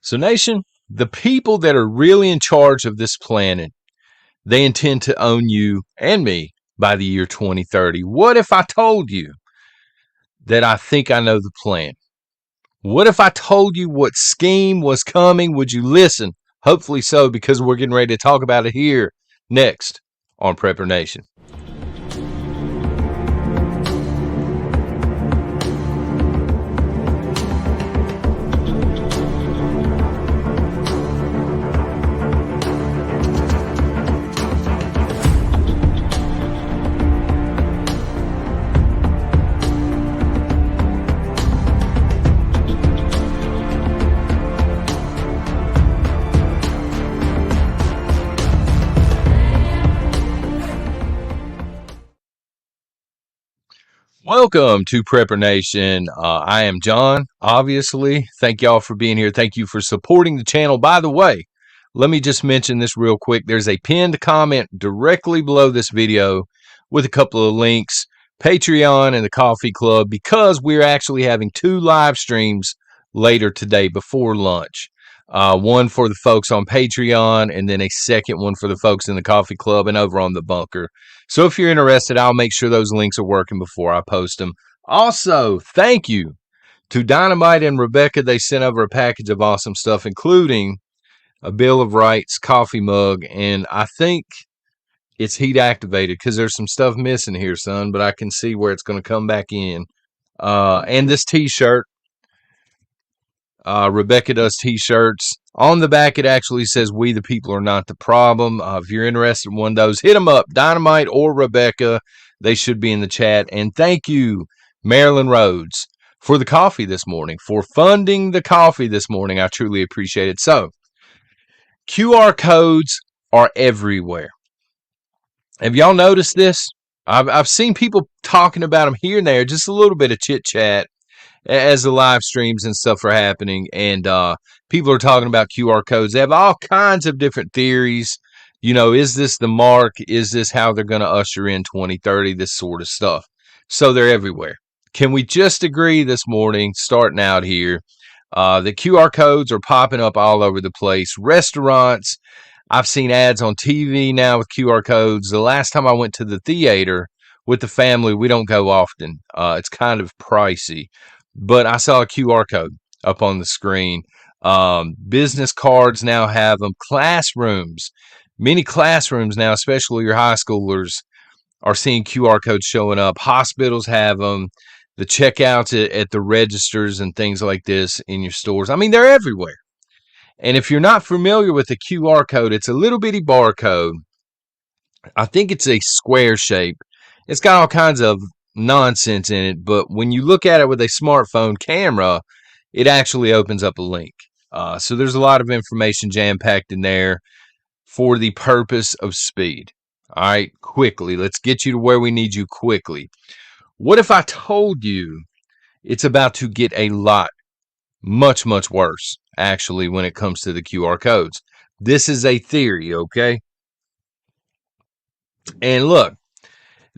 So, nation, the people that are really in charge of this planet, they intend to own you and me by the year 2030. What if I told you that I think I know the plan? What if I told you what scheme was coming? Would you listen? Hopefully so, because we're getting ready to talk about it here next on Prepper Nation. Welcome to Prepper Nation. I am John, obviously. Thank y'all for being here. Thank you for supporting the channel. By the way, let me just mention this real quick. There's a pinned comment directly below this video with a couple of links, Patreon and the Coffee Club, because we're actually having two live streams later today before lunch. One for the folks on Patreon, and then a second one for the folks in the Coffee Club and over on the Bunker. So if you're interested, I'll make sure those links are working before I post them. Also, thank you to Dynamite and Rebecca. They sent over a package of awesome stuff, including a Bill of Rights coffee mug, and I think it's heat activated because there's some stuff missing here, son, but I can see where it's going to come back in. And this t-shirt. Rebecca does t-shirts. On the back, it actually says, "We the people are not the problem." If you're interested in one of those, hit them up, Dynamite or Rebecca. They should be in the chat. And thank you, Marilyn Rhodes, for the coffee this morning, for funding the coffee this morning. I truly appreciate it. So, QR codes are everywhere. Have y'all noticed this? I've seen people talking about them here and there, just a little bit of chit-chat as the live streams and stuff are happening, and people are talking about QR codes. They have all kinds of different theories. You know, is this the mark? Is this how they're going to usher in 2030? This sort of stuff. So they're everywhere. Can we just agree this morning, starting out here, that QR codes are popping up all over the place? Restaurants, I've seen ads on TV now with QR codes. The last time I went to the theater with the family, we don't go often. It's kind of pricey. But I saw a QR code up on the screen. Business cards now have them. Classrooms, many classrooms now, especially your high schoolers, are seeing QR codes showing up. Hospitals have them. The checkouts at the registers and things like this in your stores. I mean, they're everywhere. And if you're not familiar with the QR code, it's a little bitty barcode. I think it's a square shape. It's got all kinds of nonsense in it, but when you look at it with a smartphone camera, it actually opens up a link. So there's a lot of information jam-packed in there for the purpose of speed. All right, quickly, let's get you to where we need you quickly. What if I told you it's about to get a lot, much, much worse, actually, when it comes to the QR codes? This is a theory, okay? And look,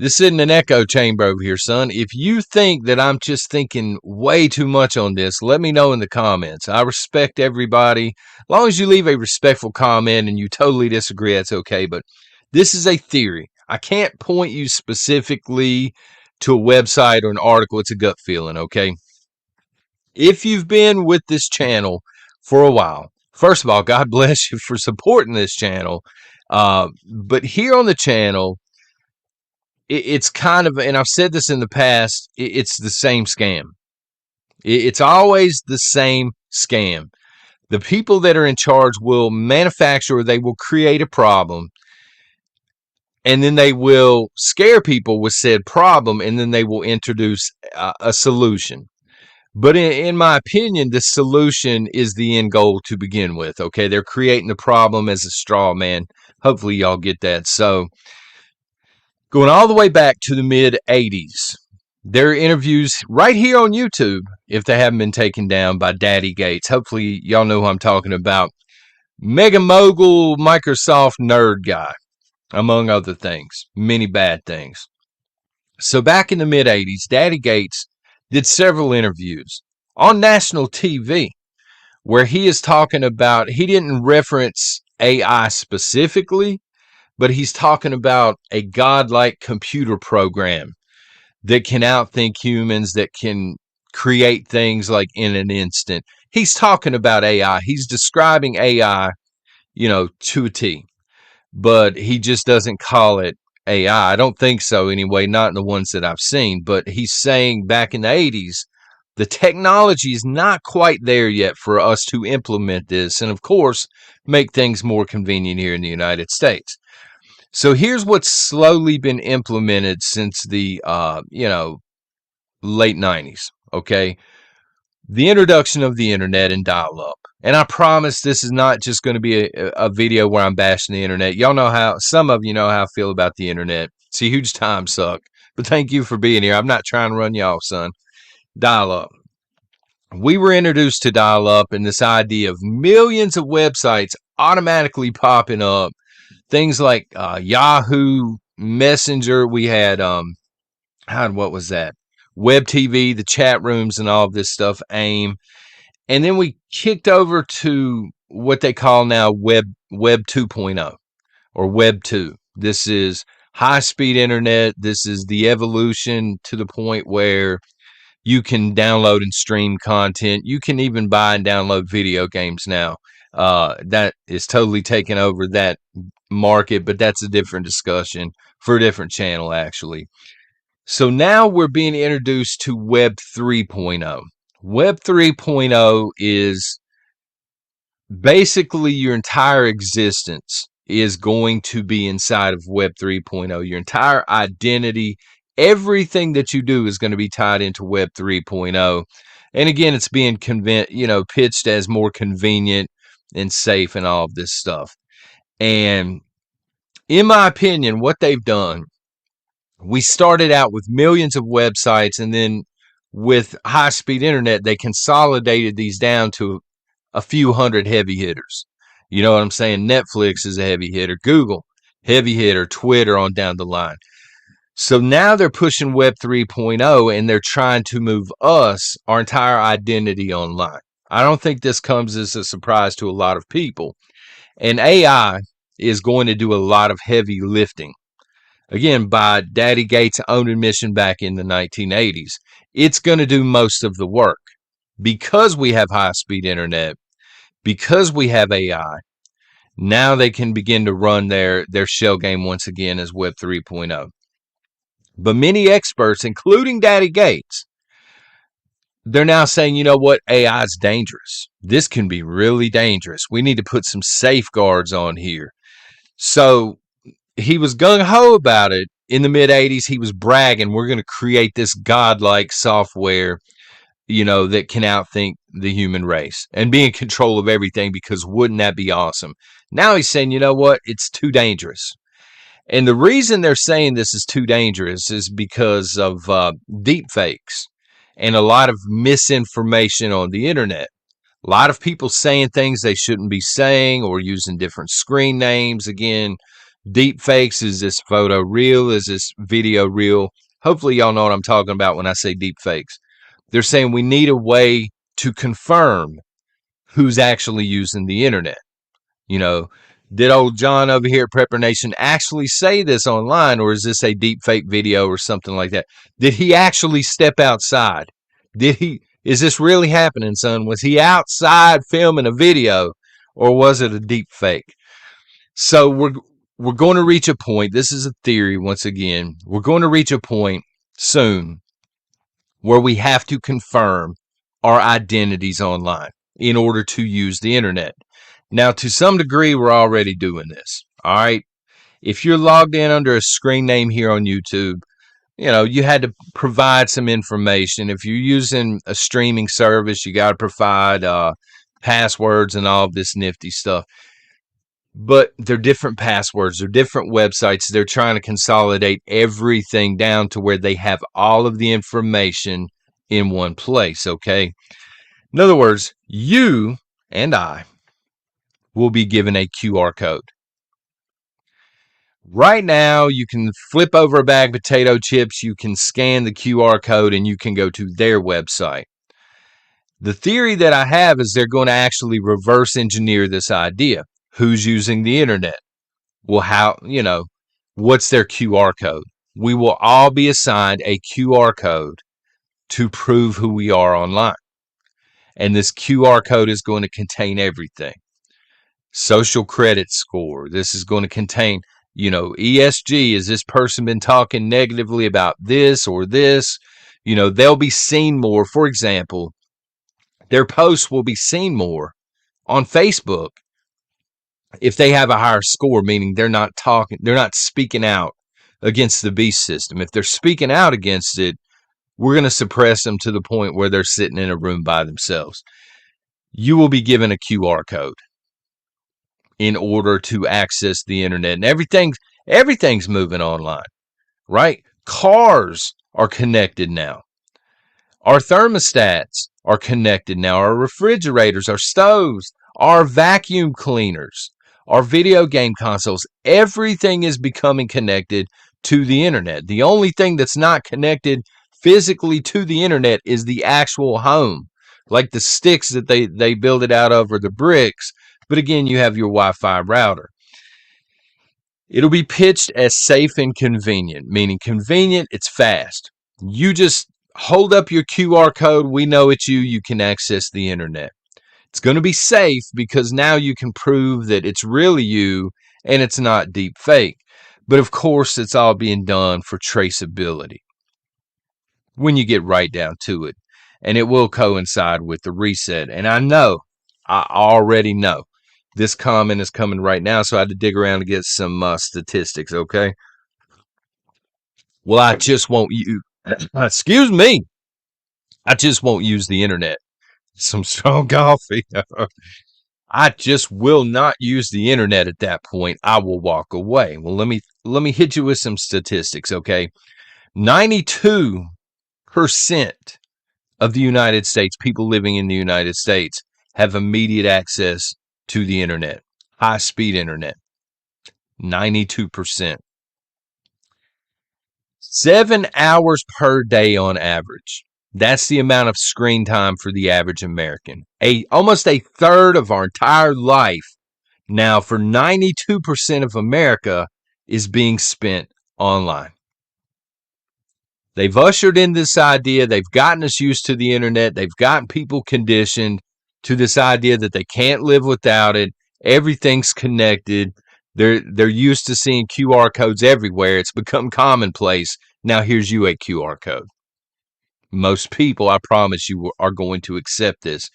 this isn't an echo chamber over here, son. If you think that I'm just thinking way too much on this, let me know in the comments. I respect everybody. As long as you leave a respectful comment and you totally disagree, that's okay. But this is a theory. I can't point you specifically to a website or an article. It's a gut feeling, okay? If you've been with this channel for a while, first of all, God bless you for supporting this channel. But here on the channel, it's kind of, and I've said this in the past, it's the same scam. It's always the same scam. The people that are in charge will manufacture, or they will create a problem, and then they will scare people with said problem, and then they will introduce a solution. But in my opinion, the solution is the end goal to begin with. Okay, they're creating the problem as a straw man. Hopefully y'all get that. So, going all the way back to the mid-'80s, there are interviews right here on YouTube, if they haven't been taken down, by Daddy Gates. Hopefully, y'all know who I'm talking about. Mega mogul, Microsoft nerd guy, among other things. Many bad things. So back in the mid-'80s, Daddy Gates did several interviews on national TV where he is talking about, he didn't reference AI specifically, but he's talking about a godlike computer program that can outthink humans, that can create things like in an instant. He's talking about AI. He's describing AI, to a T, but he just doesn't call it AI. I don't think so anyway, not in the ones that I've seen, but he's saying back in the 80s, the technology is not quite there yet for us to implement this and, of course, make things more convenient here in the United States. So here's what's slowly been implemented since the late 90s, okay? The introduction of the internet and dial-up. And I promise this is not just going to be a video where I'm bashing the internet. Y'all know some of you know how I feel about the internet. It's a huge time suck. But thank you for being here. I'm not trying to run you off, son. Dial-up. We were introduced to dial-up and this idea of millions of websites automatically popping up. Things like Yahoo Messenger. We had what was that? Web TV, the chat rooms, and all of this stuff. AIM, and then we kicked over to what they call now Web 2.0 or Web 2. This is high-speed internet. This is the evolution to the point where you can download and stream content. You can even buy and download video games now. That is totally taking over that market, but that's a different discussion for a different channel, actually. So now we're being introduced to Web 3.0. Web 3.0 is basically your entire existence is going to be inside of Web 3.0. Your entire identity, everything that you do is going to be tied into Web 3.0. And again, it's being pitched as more convenient and safe and all of this stuff. And in my opinion, what they've done, we started out with millions of websites, and then with high-speed internet, they consolidated these down to a few hundred heavy hitters. You know what I'm saying? Netflix is a heavy hitter, Google, heavy hitter, Twitter on down the line. So now they're pushing Web 3.0, and they're trying to move us, our entire identity, online. I don't think this comes as a surprise to a lot of people. And AI is going to do a lot of heavy lifting. Again, by Daddy Gates' own admission back in the 1980s. It's going to do most of the work. Because we have high-speed internet, because we have AI, now they can begin to run their shell game once again as Web 3.0. But many experts, including Daddy Gates, they're now saying, you know what, AI is dangerous. This can be really dangerous. We need to put some safeguards on here. So he was gung-ho about it in the mid-'80s. He was bragging, we're going to create this godlike software, that can outthink the human race and be in control of everything, because wouldn't that be awesome? Now he's saying, you know what, it's too dangerous. And the reason they're saying this is too dangerous is because of deep fakes and a lot of misinformation on the internet. A lot of people saying things they shouldn't be saying or using different screen names. Again, deep fakes. Is this photo real? Is this video real? Hopefully y'all know what I'm talking about when I say deep fakes. They're saying we need a way to confirm who's actually using the internet. Did old John over here at Prepper Nation actually say this online, or is this a deep fake video or something like that? Did he actually step outside? Is this really happening, son? Was he outside filming a video, or was it a deep fake? So we're going to reach a point. This is a theory once again. We're going to reach a point soon where we have to confirm our identities online in order to use the internet. Now, to some degree, we're already doing this. All right. If you're logged in under a screen name here on YouTube, you had to provide some information. If you're using a streaming service, you got to provide passwords and all of this nifty stuff. But they're different passwords. They're different websites. They're trying to consolidate everything down to where they have all of the information in one place. Okay. In other words, you and I will be given a QR code. Right now, you can flip over a bag of potato chips, you can scan the QR code, and you can go to their website. The theory that I have is they're going to actually reverse engineer this idea. Who's using the internet? Well, what's their QR code? We will all be assigned a QR code to prove who we are online. And this QR code is going to contain everything. Social credit score. This is going to contain, ESG. Has this person been talking negatively about this or this? They'll be seen more. For example, their posts will be seen more on Facebook if they have a higher score, meaning they're not speaking out against the beast system. If they're speaking out against it, we're going to suppress them to the point where they're sitting in a room by themselves. You will be given a QR code in order to access the internet, and everything's moving online, right? Cars are connected now. Our thermostats are connected now. Our refrigerators, our stoves, our vacuum cleaners, our video game consoles, everything is becoming connected to the internet. The only thing that's not connected physically to the internet is the actual home, like the sticks that they build it out of or the bricks. But again, you have your Wi-Fi router. It'll be pitched as safe and convenient, meaning convenient, it's fast. You just hold up your QR code. We know it's you. You can access the internet. It's going to be safe because now you can prove that it's really you and it's not deep fake. But of course, it's all being done for traceability when you get right down to it. And it will coincide with the reset. And I already know this comment is coming right now, so I had to dig around to get some statistics, okay? Well, I just won't use, excuse me, I just won't use the internet. Some strong coffee. I just will not use the internet at that point. I will walk away. Well, let me hit you with some statistics, okay? 92% of the United States, people living in the United States, have immediate access to the internet, high-speed internet. 92%. 7 hours per day on average. That's the amount of screen time for the average American. Almost a third of our entire life now for 92% of America is being spent online. They've ushered in this idea. They've gotten us used to the internet. They've gotten people conditioned to this idea that they can't live without it. Everything's connected. They're used to seeing QR codes everywhere. It's become commonplace. Now here's you a QR code. Most people, I promise you, are going to accept this.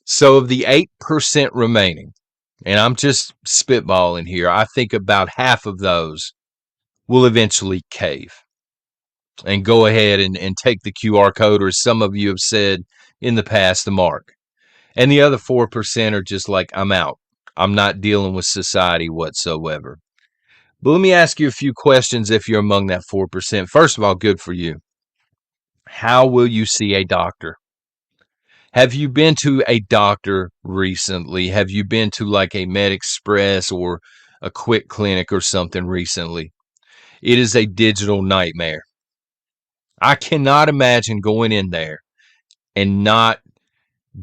So of the 8% remaining, and I'm just spitballing here, I think about half of those will eventually cave and go ahead and take the QR code, or as some of you have said in the past, the mark. And the other 4% are just like, I'm out. I'm not dealing with society whatsoever. But let me ask you a few questions if you're among that 4%. First of all, good for you. How will you see a doctor? Have you been to a doctor recently? Have you been to like a Med Express or a Quick Clinic or something recently? It is a digital nightmare. I cannot imagine going in there and not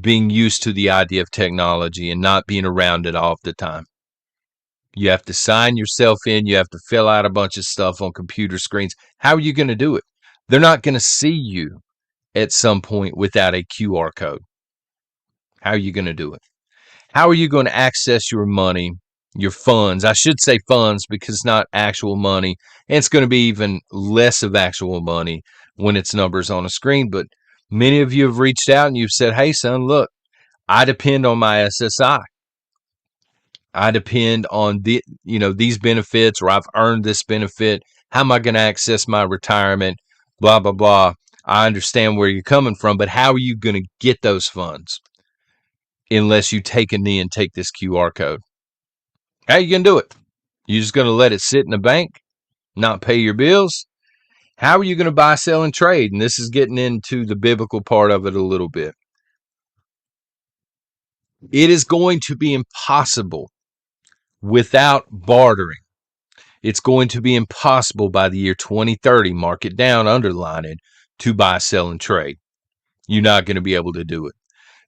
being used to the idea of technology and not being around it all the time. You have to sign yourself in. You have to fill out a bunch of stuff on computer screens. How are you going to do it? They're not going to see you at some point without a QR code. How are you going to do it? How are you going to access your money, your funds? I should say funds because it's not actual money. And it's going to be even less of actual money when it's numbers on a screen. But many of you have reached out and you've said, hey, son, look, I depend on my SSI. I depend on these benefits, or I've earned this benefit. How am I going to access my retirement? Blah, blah, blah. I understand where you're coming from, but how are you going to get those funds unless you take a knee and take this QR code? How are you going to do it? You just going to let it sit in the bank, not pay your bills? How are you going to buy, sell, and trade? And this is getting into the biblical part of it a little bit. It is going to be impossible without bartering. It's going to be impossible by the year 2030, mark it down, underline it, to buy, sell, and trade. You're not going to be able to do it.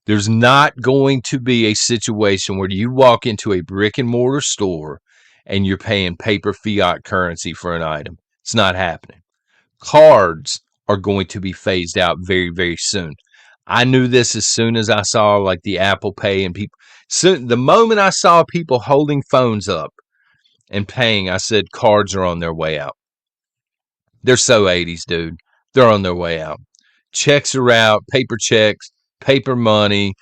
There's not going to be a situation where you walk into a brick and mortar store and you're paying paper fiat currency for an item. It's not happening. Cards are going to be phased out very, very soon. I knew this as soon as I saw like the Apple Pay and people. Soon, the moment I saw people holding phones up and paying, I said cards are on their way out. They're so 80s, dude. They're on their way out. Checks are out, paper checks, paper money,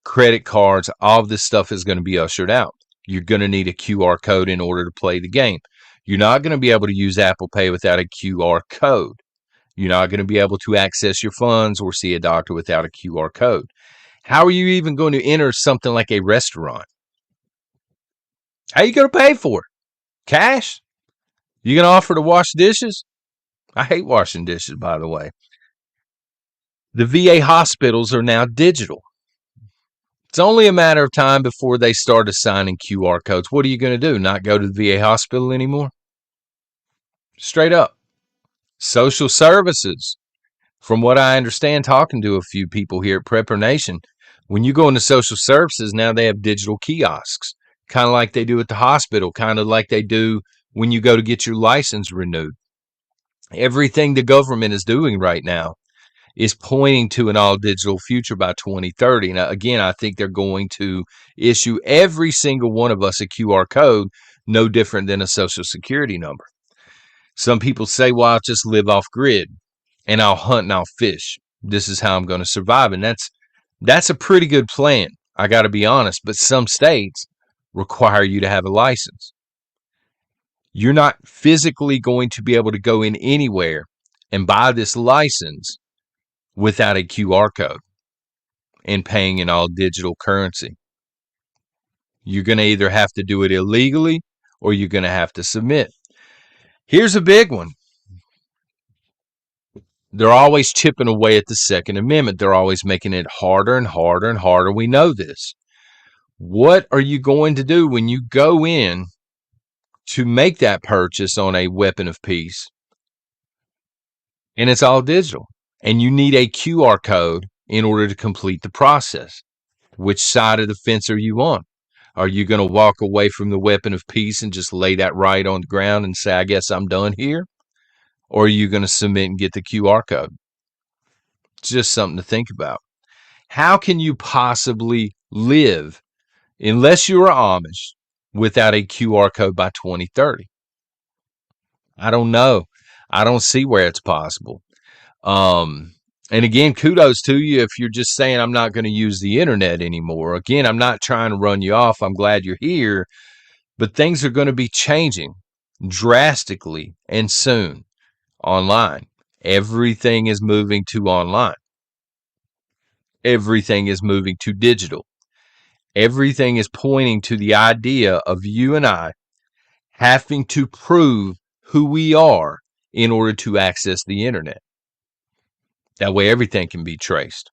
credit cards, all of this stuff is going to be ushered out. You're going to need a QR code in order to play the game. You're not going to be able to use Apple Pay without a QR code. You're not going to be able to access your funds or see a doctor without a QR code. How are you even going to enter something like a restaurant? How are you going to pay for it? Cash? You going to offer to wash dishes? I hate washing dishes, by the way. The VA hospitals are now digital. It's only a matter of time before they start assigning QR codes. What are you going to do? Not go to the VA hospital anymore? Straight up. Social services. From what I understand, talking to a few people here at Prepper Nation, when you go into social services, now they have digital kiosks, kind of like they do at the hospital, kind of like they do when you go to get your license renewed. Everything the government is doing right now is pointing to an all digital future by 2030. Now, again, I think they're going to issue every single one of us a QR code, no different than a social security number. Some people say, well, I'll just live off grid and I'll hunt and I'll fish. This is how I'm going to survive. And that's a pretty good plan. I got to be honest, but some states require you to have a license. You're not physically going to be able to go in anywhere and buy this license without a QR code and paying in all digital currency. You're going to either have to do it illegally or you're going to have to submit. Here's a big one. They're always chipping away at the Second Amendment. They're always making it harder and harder and harder. We know this. What are you going to do when you go in to make that purchase on a weapon of peace and it's all digital and you need a QR code in order to complete the process? Which side of the fence are you on? Are you going to walk away from the weapon of peace and just lay that right on the ground and say, I guess I'm done here? Or are you going to submit and get the QR code? It's just something to think about. How can you possibly live, unless you're Amish, without a QR code by 2030? I don't know. I don't see where it's possible. And again, kudos to you if you're just saying, I'm not going to use the internet anymore. Again, I'm not trying to run you off. I'm glad you're here. But things are going to be changing drastically and soon online. Everything is moving to online. Everything is moving to digital. Everything is pointing to the idea of you and I having to prove who we are in order to access the internet. That way everything can be traced.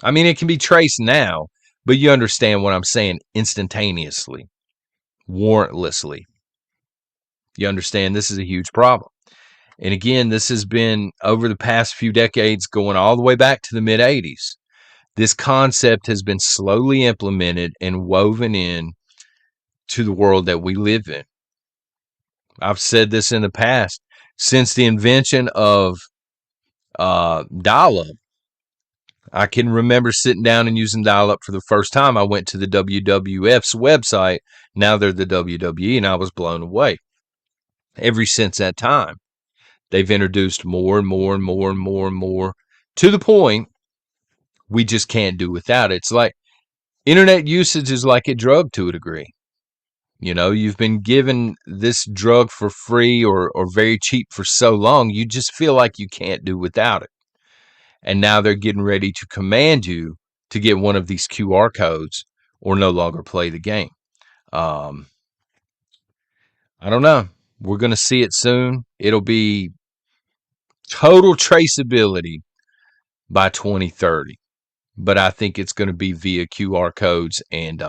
I mean, it can be traced now, but you understand what I'm saying, instantaneously, warrantlessly. You understand this is a huge problem. And again, this has been over the past few decades, going all the way back to the mid 80s. This concept has been slowly implemented and woven in to the world that we live in. I've said this in the past. Since the invention of dial-up, I can remember sitting down and using dial-up for the first time. I went to the WWF's website. Now they're the WWE, and I was blown away. Ever since that time, they've introduced more and more and more and more and more, to the point we just can't do without it. It's like internet usage is like a drug to a degree. You know, you've been given this drug for free or very cheap for so long, you just feel like you can't do without it. And now they're getting ready to command you to get one of these QR codes or no longer play the game. I don't know. We're going to see it soon. It'll be total traceability by 2030. But I think it's going to be via QR codes and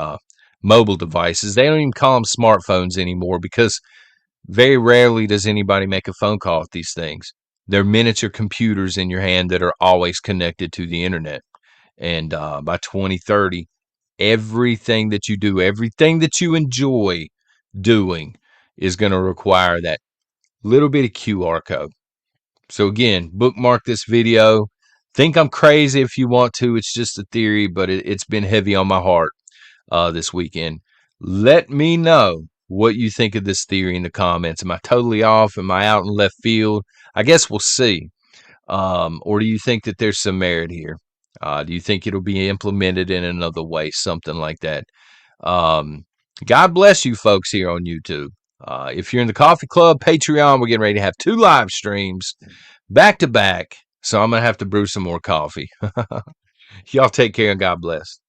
mobile devices. They don't even call them smartphones anymore because very rarely does anybody make a phone call with these things. They're miniature computers in your hand that are always connected to the internet. And by 2030, everything that you do, everything that you enjoy doing is going to require that little bit of QR code. So again, bookmark this video. Think I'm crazy if you want to. It's just a theory, but it's been heavy on my heart this weekend. Let me know what you think of this theory in the comments. Am I totally off? Am I out in left field? I guess we'll see. Or do you think that there's some merit here? Do you think it'll be implemented in another way? Something like that. God bless you folks here on YouTube. If you're in the coffee club, Patreon, we're getting ready to have 2 live streams back to back. So I'm going to have to brew some more coffee. Y'all take care and God bless.